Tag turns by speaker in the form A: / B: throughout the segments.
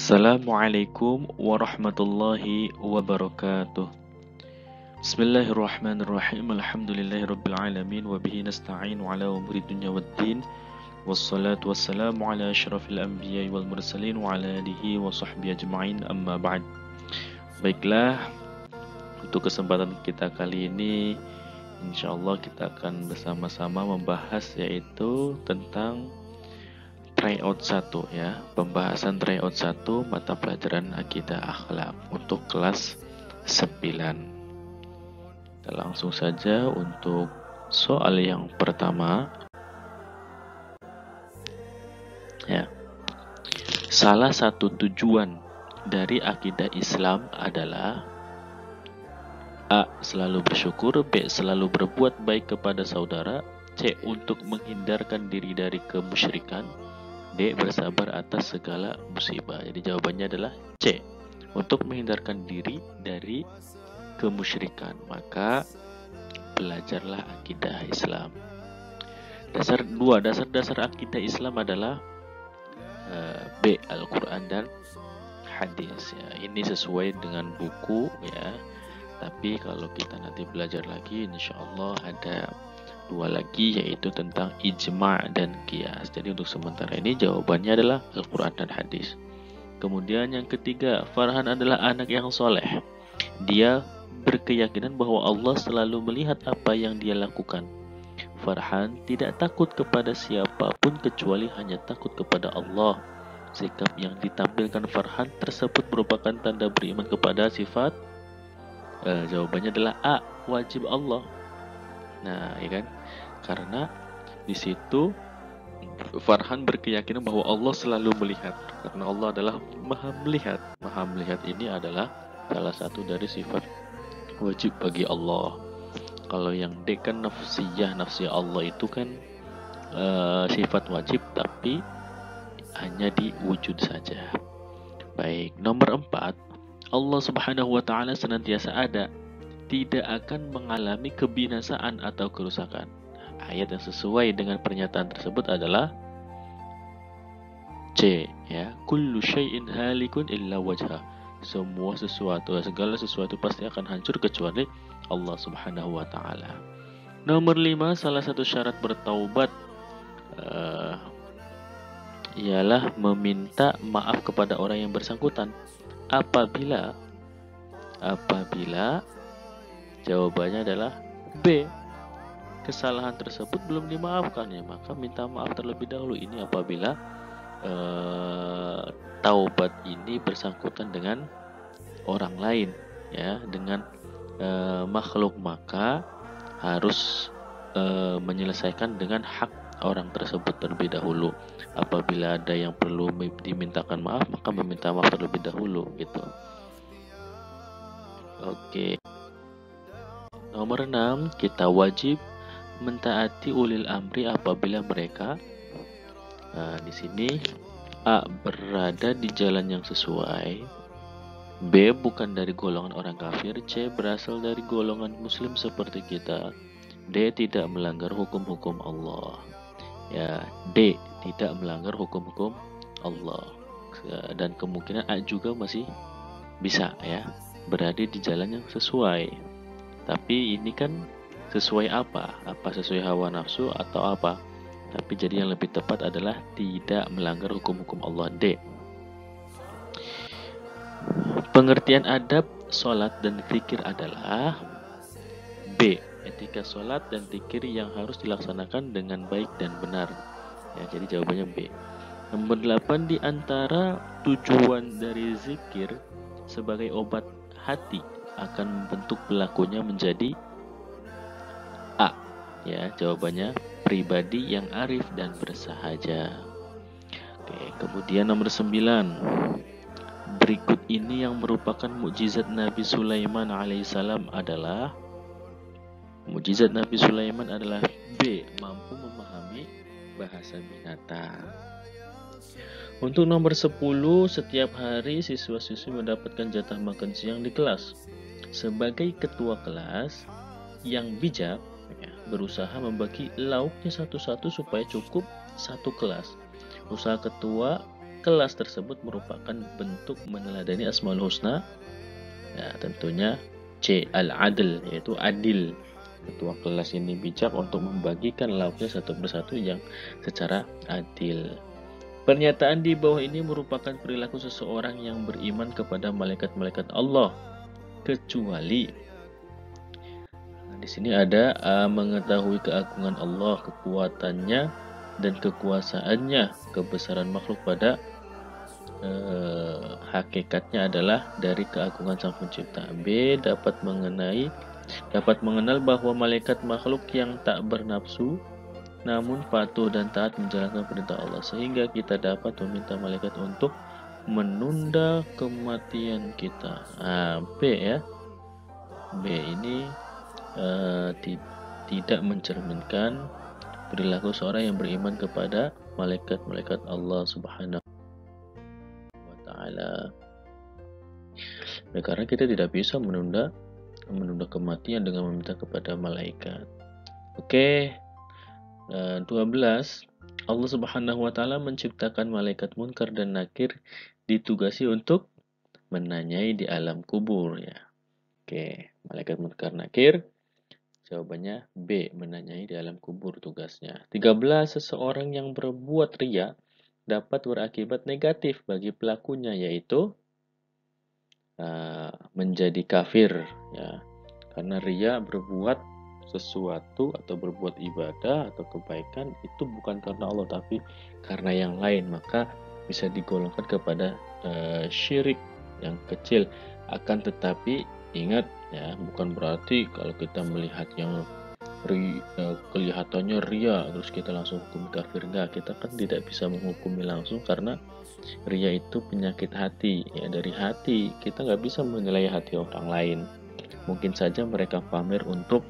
A: Assalamualaikum warahmatullahi wabarakatuh. Bismillahirrahmanirrahim. Alhamdulillahirabbil alamin wa bihi nasta'in ala umuri dunya waddin. Wassalatu wassalamu ala asyrafil anbiya'i wal mursalin wa ala alihi wa sahbihi ajma'in, amma ba'd. Baiklah, untuk kesempatan kita kali ini insyaallah kita akan bersama-sama membahas yaitu tentang tryout 1 ya, pembahasan tryout 1 mata pelajaran akidah akhlak untuk kelas 9. Kita langsung saja untuk soal yang pertama. Ya. Salah satu tujuan dari akidah Islam adalah A. Selalu bersyukur, B. Selalu berbuat baik kepada saudara, C. Untuk menghindarkan diri dari kemusyrikan, D. Bersabar atas segala musibah. Jadi jawabannya adalah C. Untuk menghindarkan diri dari kemusyrikan. Maka belajarlah akidah Islam. Dasar akidah Islam adalah B. Al-Quran dan hadis ya. Ini sesuai dengan buku ya. Tapi kalau kita nanti belajar lagi, insya Allah ada 2 lagi, yaitu tentang ijma' dan qiyas. Jadi untuk sementara ini jawabannya adalah Al-Quran dan hadis. Kemudian yang ketiga, Farhan adalah anak yang soleh. Dia berkeyakinan bahwa Allah selalu melihat apa yang dia lakukan. Farhan tidak takut kepada siapapun kecuali hanya takut kepada Allah. Sikap yang ditampilkan Farhan tersebut merupakan tanda beriman kepada sifat. Jawabannya adalah A. Wajib Allah. Nah, ya kan? Karena di situ Farhan berkeyakinan bahwa Allah selalu melihat. Karena Allah adalah Maha melihat. Maha melihat ini adalah salah satu dari sifat wajib bagi Allah. Kalau yang D kan nafsiyah Allah itu kan sifat wajib tapi hanya di wujud saja. Baik, nomor 4, Allah Subhanahu wa taala senantiasa ada, tidak akan mengalami kebinasaan atau kerusakan. Ayat yang sesuai dengan pernyataan tersebut adalah C ya, kullu syai'in halikun illa wajha. Segala sesuatu pasti akan hancur kecuali Allah Subhanahu wa taala. Nomor 5, salah satu syarat bertaubat ialah meminta maaf kepada orang yang bersangkutan. Apabila jawabannya adalah B, kesalahan tersebut belum dimaafkan ya, maka minta maaf terlebih dahulu. Ini apabila taubat ini bersangkutan dengan orang lain ya, dengan makhluk, maka harus menyelesaikan dengan hak orang tersebut terlebih dahulu. Apabila ada yang perlu dimintakan maaf, maka meminta maaf terlebih dahulu gitu. Oke. Nomor 6, kita wajib mentaati ulil amri apabila mereka di sini A. berada di jalan yang sesuai, B. bukan dari golongan orang kafir, C. berasal dari golongan muslim seperti kita, D. tidak melanggar hukum-hukum Allah. Ya, D. tidak melanggar hukum-hukum Allah. Dan kemungkinan A juga masih bisa ya, berada di jalan yang sesuai. Tapi ini kan sesuai apa? Apa sesuai hawa nafsu atau apa? Tapi jadi yang lebih tepat adalah tidak melanggar hukum-hukum Allah, D. Pengertian adab, sholat, dan zikir adalah B. Etika sholat dan zikir yang harus dilaksanakan dengan baik dan benar. Ya, jadi jawabannya B. Nomor 8, di antara tujuan dari zikir sebagai obat hati akan membentuk pelakunya menjadi A. Ya, jawabannya pribadi yang arif dan bersahaja. Oke, kemudian nomor 9. Berikut ini yang merupakan mukjizat Nabi Sulaiman alaihissalam adalah B. Mampu memahami bahasa binatang. Untuk nomor 10, setiap hari siswa-siswi mendapatkan jatah makan siang di kelas. Sebagai ketua kelas yang bijak, berusaha membagi lauknya satu-satu supaya cukup satu kelas. Usaha ketua kelas tersebut merupakan bentuk meneladani Asmaul Husna. Ya, tentunya C. Al-Adl, yaitu adil. Ketua kelas ini bijak untuk membagikan lauknya satu persatu yang secara adil. Pernyataan di bawah ini merupakan perilaku seseorang yang beriman kepada malaikat-malaikat Allah, kecuali di sini ada mengetahui keagungan Allah, kekuatannya dan kekuasaannya, kebesaran makhluk pada hakikatnya adalah dari keagungan Sang Pencipta. B. Dapat mengenal bahwa malaikat makhluk yang tak bernafsu namun patuh dan taat menjalankan perintah Allah, sehingga kita dapat meminta malaikat untuk menunda kematian kita. B ya. B ini tidak mencerminkan perilaku seorang yang beriman kepada malaikat-malaikat Allah Subhanahu wa Ta'ala. Karena kita tidak bisa menunda kematian dengan meminta kepada malaikat. Oke. 12. Allah Subhanahu wa Ta'ala menciptakan malaikat Munkar dan Nakir, ditugasi untuk menanyai di alam kubur ya. Oke, malaikat Munkar Nakir, jawabannya B, menanyai di alam kubur tugasnya. 13. Seseorang yang berbuat riya dapat berakibat negatif bagi pelakunya, yaitu menjadi kafir ya. Karena riya berbuat sesuatu atau berbuat ibadah atau kebaikan itu bukan karena Allah tapi karena yang lain, maka bisa digolongkan kepada syirik yang kecil. Akan tetapi ingat ya, bukan berarti kalau kita melihat yang kelihatannya ria terus kita langsung hukum kafir. Enggak, kita kan tidak bisa menghukumi langsung karena ria itu penyakit hati ya. Dari hati kita nggak bisa menilai hati orang lain. Mungkin saja mereka pamer untuk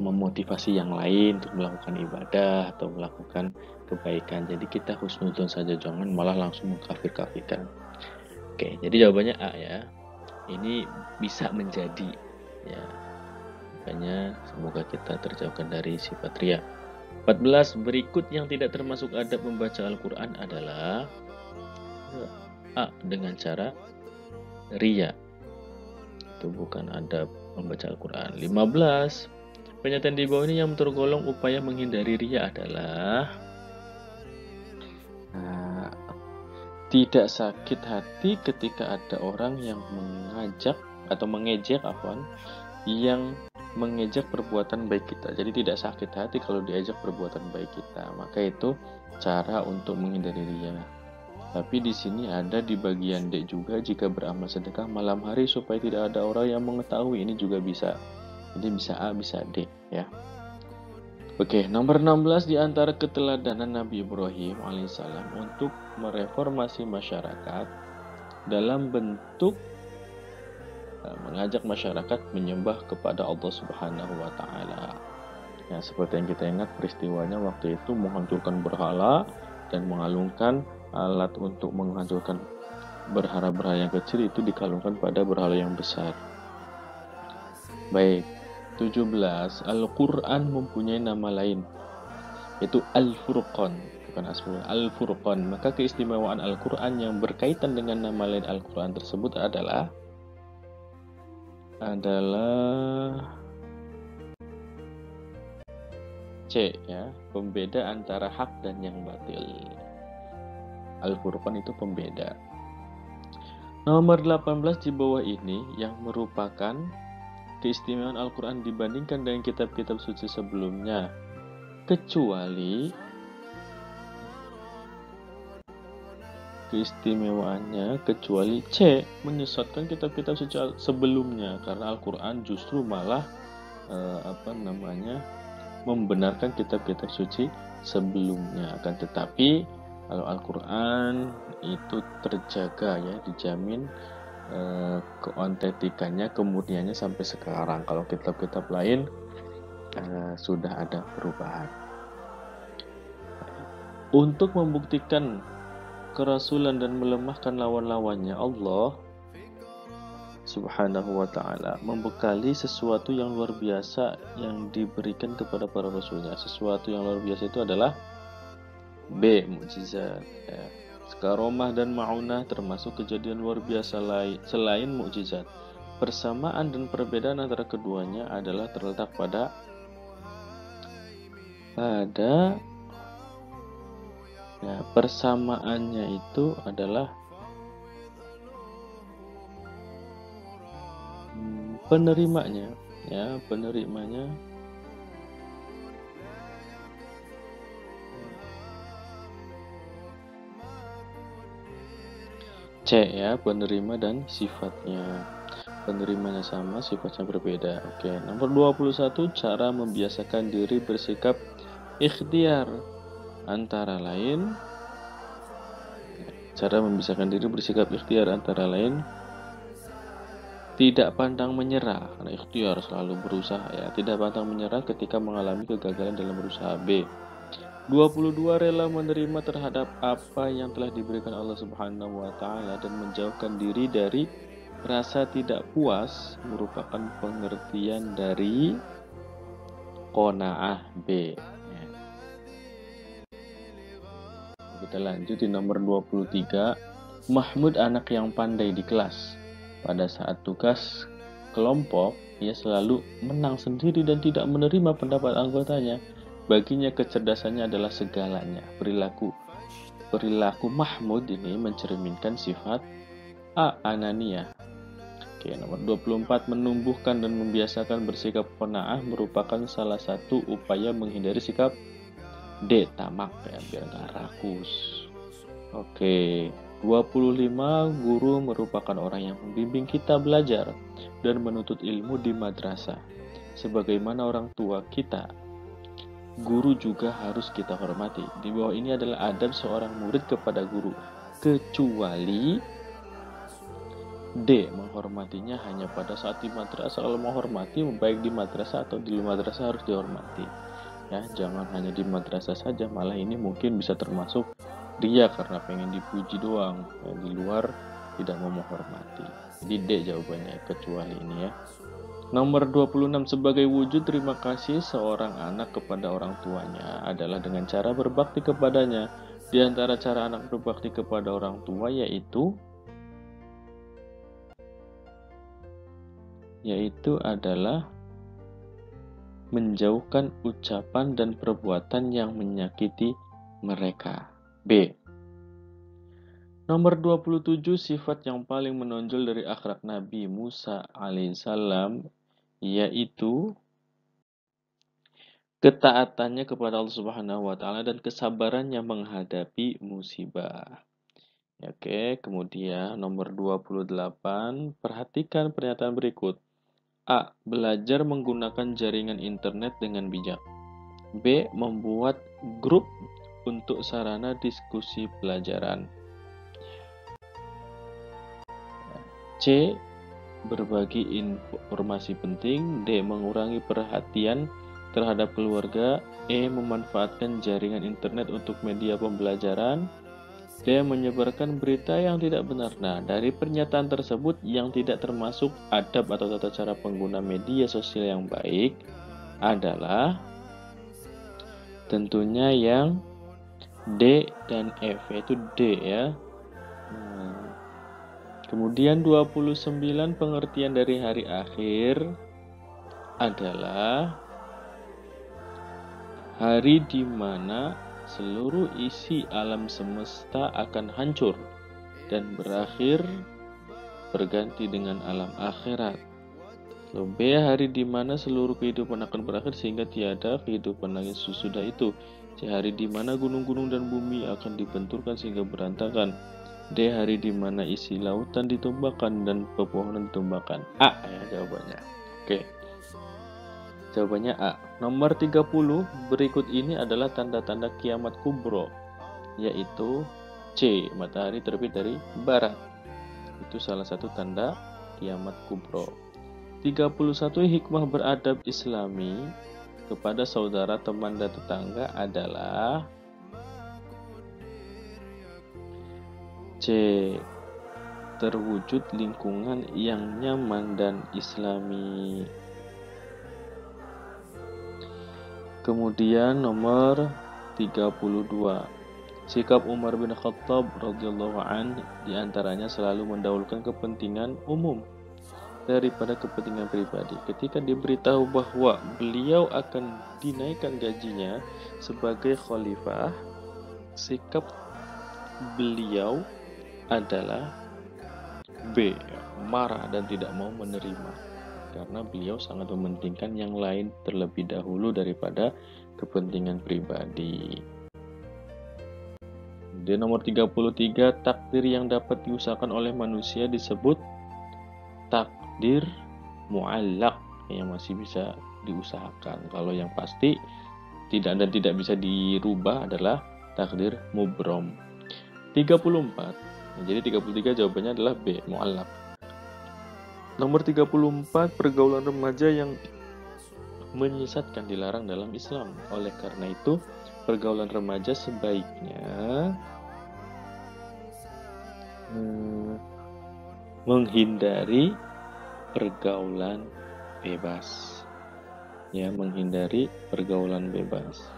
A: memotivasi yang lain untuk melakukan ibadah atau melakukan kebaikan. Jadi kita husnudzon saja, jangan malah langsung mengkafir-kafirkan. Oke, jadi jawabannya A ya. Ini bisa menjadi ya. Makanya semoga kita terjauhkan dari sifat riya. 14. Berikut yang tidak termasuk adab membaca Al-Quran adalah A. Dengan cara riya. Itu bukan adab membaca Al-Quran. 15. Pernyataan di bawah ini yang tergolong upaya menghindari riya adalah tidak sakit hati ketika ada orang yang mengejek yang mengejek perbuatan baik kita. Jadi tidak sakit hati kalau diajak perbuatan baik kita. Maka itu cara untuk menghindari riya. Tapi di sini ada di bagian D juga, jika beramal sedekah malam hari supaya tidak ada orang yang mengetahui. Ini juga bisa. Ini bisa A, bisa D ya. Oke, nomor 16, di antara keteladanan Nabi Ibrahim alaihissalam untuk mereformasi masyarakat dalam bentuk mengajak masyarakat menyembah kepada Allah Subhanahu wa Ta'ala. Ya, seperti yang kita ingat peristiwanya waktu itu menghancurkan berhala dan mengalungkan alat untuk menghancurkan berhala-berhala yang kecil itu dikalungkan pada berhala yang besar. Baik, 17. Al-Quran mempunyai nama lain, yaitu Al-Furqan, bukan Asmaul, Al-Furqan. Maka keistimewaan Al-Quran yang berkaitan dengan nama lain Al-Quran tersebut adalah C ya, pembeda antara hak dan yang batil. Al-Furqan itu pembeda. Nomor 18 di bawah ini yang merupakan keistimewaan Al-Quran dibandingkan dengan kitab-kitab suci sebelumnya, kecuali C, menyesatkan kitab-kitab suci sebelumnya, karena Al-Quran justru malah membenarkan kitab-kitab suci sebelumnya. Akan tetapi kalau Al-Quran itu terjaga ya, dijamin keontentikannya, kemurniannya sampai sekarang. Kalau kitab-kitab lain sudah ada perubahan. Untuk membuktikan kerasulan dan melemahkan lawan-lawannya, Allah Subhanahu wa Ta'ala membekali sesuatu yang luar biasa yang diberikan kepada para rasulnya. Sesuatu yang luar biasa itu adalah B. Mukjizat. Ya. Karomah dan ma'unah termasuk kejadian luar biasa lain selain mukjizat. Persamaan dan perbedaan antara keduanya adalah terletak pada ya, persamaannya itu adalah penerimanya, ya, penerimanya. C, ya, penerima dan sifatnya. Penerimanya sama, sifatnya berbeda. Oke, nomor 21, cara membiasakan diri bersikap ikhtiar. Antara lain, cara membiasakan diri bersikap ikhtiar antara lain tidak pantang menyerah, karena ikhtiar selalu berusaha, ya. Tidak pantang menyerah ketika mengalami kegagalan dalam berusaha. B. 22 rela menerima terhadap apa yang telah diberikan Allah Subhanahu wa taala dan menjauhkan diri dari rasa tidak puas merupakan pengertian dari qanaah. B. Ya. Kita lanjut di nomor 23. Mahmud anak yang pandai di kelas. Pada saat tugas kelompok, ia selalu menang sendiri dan tidak menerima pendapat anggotanya. Baginya kecerdasannya adalah segalanya. Perilaku Mahmud ini mencerminkan sifat A. Ananiyah. Oke, nomor 24, menumbuhkan dan membiasakan bersikap qanaah merupakan salah satu upaya menghindari sikap D. Tamak, ya, biar nggak rakus. Oke, 25, guru merupakan orang yang membimbing kita belajar dan menuntut ilmu di madrasah. Sebagaimana orang tua kita, guru juga harus kita hormati. Di bawah ini adalah adab seorang murid kepada guru, kecuali D. Menghormatinya hanya pada saat di madrasah. Kalau menghormati, baik di madrasah atau di luar madrasah harus dihormati. Ya, jangan hanya di madrasah saja, malah ini mungkin bisa termasuk dia karena pengen dipuji doang. Ya, di luar tidak mau menghormati. Jadi D jawabannya, kecuali ini, ya. Nomor 26, sebagai wujud terima kasih seorang anak kepada orang tuanya adalah dengan cara berbakti kepadanya. Di antara cara anak berbakti kepada orang tua yaitu adalah menjauhkan ucapan dan perbuatan yang menyakiti mereka. B. Nomor 27, sifat yang paling menonjol dari akhlak Nabi Musa alaihissalam yaitu ketaatannya kepada Allah Subhanahu wa taala dan kesabarannya menghadapi musibah. Oke, kemudian nomor 28, perhatikan pernyataan berikut. A. Belajar menggunakan jaringan internet dengan bijak. B. Membuat grup untuk sarana diskusi pelajaran. C. Berbagi informasi penting. D. Mengurangi perhatian terhadap keluarga. E. Memanfaatkan jaringan internet untuk media pembelajaran. D. Menyebarkan berita yang tidak benar. Nah, dari pernyataan tersebut yang tidak termasuk adab atau tata cara pengguna media sosial yang baik adalah tentunya yang D dan F, yaitu D, ya. Kemudian 29, pengertian dari hari akhir adalah hari di mana seluruh isi alam semesta akan hancur dan berakhir berganti dengan alam akhirat. B. Hari di mana seluruh kehidupan akan berakhir sehingga tiada kehidupan lagi sesudah itu. C. Hari di mana gunung-gunung dan bumi akan dibenturkan sehingga berantakan. D. Hari di mana isi lautan ditumbahkan dan pepohonan ditumbahkan. A, ya jawabannya. Oke. Jawabannya A. Nomor 30, berikut ini adalah tanda-tanda kiamat kubro, yaitu C. Matahari terbit dari barat. Itu salah satu tanda kiamat kubro. 31, hikmah beradab Islami kepada saudara, teman, dan tetangga adalah C. Terwujud lingkungan yang nyaman dan Islami. Kemudian nomor 32, Sikap Umar bin Khattab radhiyallahu an diantaranya selalu mendahulukan kepentingan umum daripada kepentingan pribadi. Ketika diberitahu bahwa beliau akan dinaikkan gajinya sebagai khalifah, sikap beliau adalah B. Marah dan tidak mau menerima. Karena beliau sangat mementingkan yang lain terlebih dahulu daripada kepentingan pribadi. Di nomor 33, takdir yang dapat diusahakan oleh manusia disebut takdir mu'allaq, yang masih bisa diusahakan. Kalau yang pasti tidak dan tidak bisa dirubah adalah takdir mubrom. 34. Jadi 33 jawabannya adalah B, mu'allaq. Nomor 34, pergaulan remaja yang menyesatkan dilarang dalam Islam. Oleh karena itu, pergaulan remaja sebaiknya menghindari pergaulan bebas. Ya, menghindari pergaulan bebas.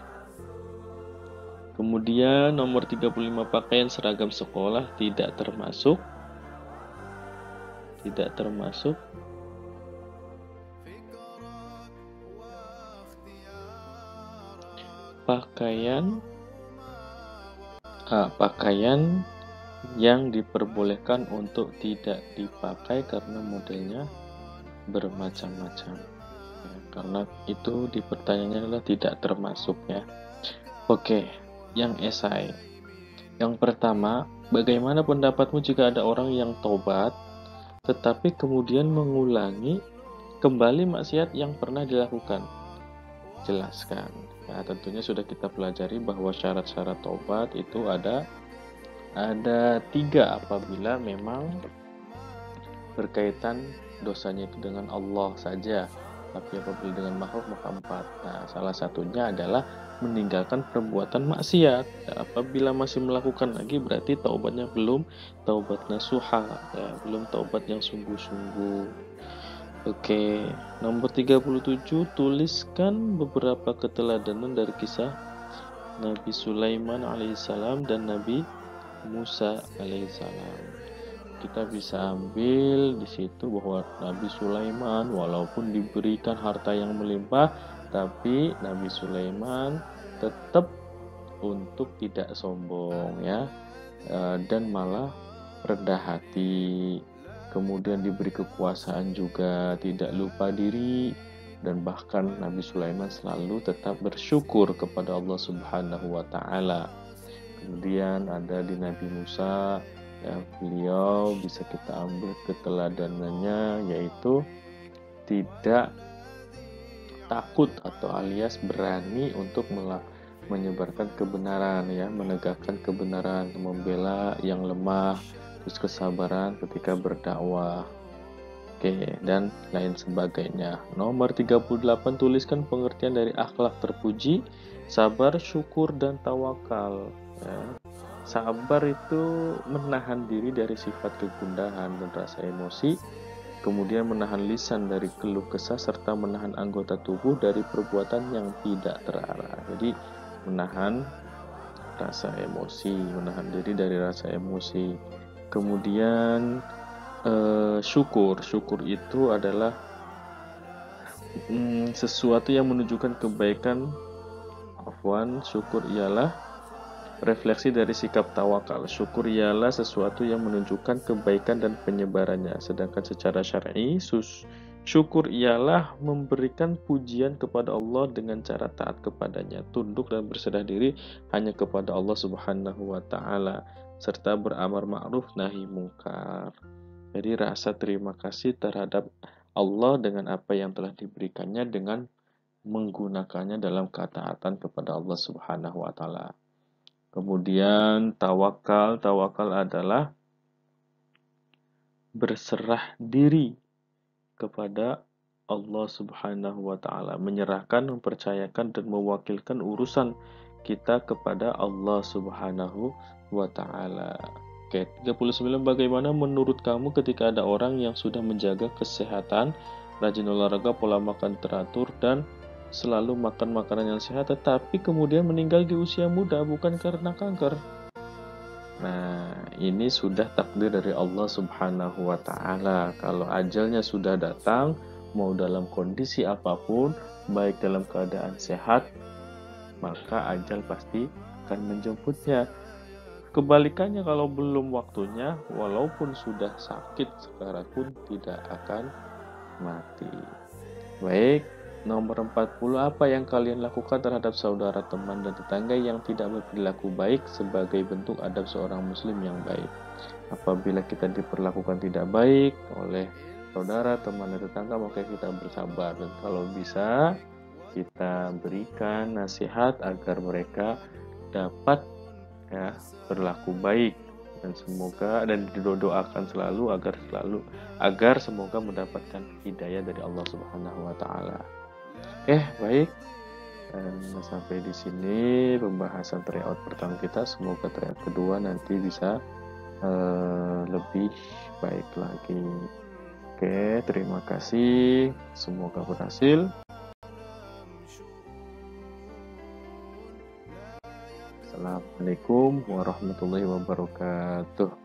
A: Kemudian nomor 35, pakaian seragam sekolah tidak termasuk pakaian yang diperbolehkan untuk tidak dipakai karena modelnya bermacam-macam. Ya, karena itu di pertanyaannya adalah tidak termasuk ya. Oke, yang esai. Yang pertama, bagaimana pendapatmu jika ada orang yang tobat tetapi kemudian mengulangi kembali maksiat yang pernah dilakukan? Jelaskan. Nah, tentunya sudah kita pelajari bahwa syarat-syarat tobat itu ada 3 apabila memang berkaitan dosanya itu dengan Allah saja. Tapi apabila dengan makhluk maka 4. Nah, salah satunya adalah meninggalkan perbuatan maksiat. Nah, apabila masih melakukan lagi berarti taubatnya belum taubat nasuha, ya, belum taubat yang sungguh-sungguh. Oke, nomor 37, tuliskan beberapa keteladanan dari kisah Nabi Sulaiman alaihissalam dan Nabi Musa alaihissalam. Kita bisa ambil di situ bahwa Nabi Sulaiman walaupun diberikan harta yang melimpah, tapi Nabi Sulaiman tetap untuk tidak sombong ya, dan malah rendah hati. Kemudian diberi kekuasaan juga tidak lupa diri, dan bahkan Nabi Sulaiman selalu tetap bersyukur kepada Allah Subhanahu wa taala. Kemudian ada di Nabi Musa, ya, beliau bisa kita ambil keteladanannya yaitu tidak takut atau alias berani untuk menyebarkan kebenaran ya, menegakkan kebenaran, membela yang lemah, terus kesabaran ketika berdakwah. Oke, dan lain sebagainya. Nomor 38, tuliskan pengertian dari akhlak terpuji, sabar, syukur, dan tawakal. Ya. Sabar itu menahan diri dari sifat kegundahan dan rasa emosi, kemudian menahan lisan dari keluh kesah, serta menahan anggota tubuh dari perbuatan yang tidak terarah. Jadi menahan rasa emosi, menahan diri dari rasa emosi. Kemudian syukur itu adalah sesuatu yang menunjukkan kebaikan. Syukur ialah refleksi dari sikap tawakal. Syukur ialah sesuatu yang menunjukkan kebaikan dan penyebarannya. Sedangkan secara syar'i, syukur ialah memberikan pujian kepada Allah dengan cara taat kepadanya, tunduk dan berserah diri hanya kepada Allah Subhanahu wa taala, serta beramar ma'ruf nahi mungkar. Jadi rasa terima kasih terhadap Allah dengan apa yang telah diberikannya dengan menggunakannya dalam ketaatan kepada Allah Subhanahu wa taala. Kemudian tawakal adalah berserah diri kepada Allah Subhanahu wa taala, menyerahkan, mempercayakan dan mewakilkan urusan kita kepada Allah Subhanahu wa taala. Oke, 39, bagaimana menurut kamu ketika ada orang yang sudah menjaga kesehatan, rajin olahraga, pola makan teratur, dan selalu makan makanan yang sehat, tetapi kemudian meninggal di usia muda bukan karena kanker. Nah, ini sudah takdir dari Allah Subhanahu wa Ta'ala. Kalau ajalnya sudah datang, mau dalam kondisi apapun, baik dalam keadaan sehat, maka ajal pasti akan menjemputnya. Kebalikannya, kalau belum waktunya, walaupun sudah sakit sekalipun tidak akan mati. Baik, nomor 40, apa yang kalian lakukan terhadap saudara, teman, dan tetangga yang tidak berperilaku baik sebagai bentuk adab seorang muslim yang baik? Apabila kita diperlakukan tidak baik oleh saudara, teman, dan tetangga, maka kita bersabar. Dan kalau bisa, kita berikan nasihat agar mereka dapat berlaku baik, dan semoga dan didoakan selalu agar semoga mendapatkan hidayah dari Allah Subhanahu wa Ta'ala. Baik, dan sampai di sini pembahasan tryout pertama kita. Semoga tryout kedua nanti bisa lebih baik lagi. Terima kasih, semoga berhasil. Assalamualaikum warahmatullahi wabarakatuh.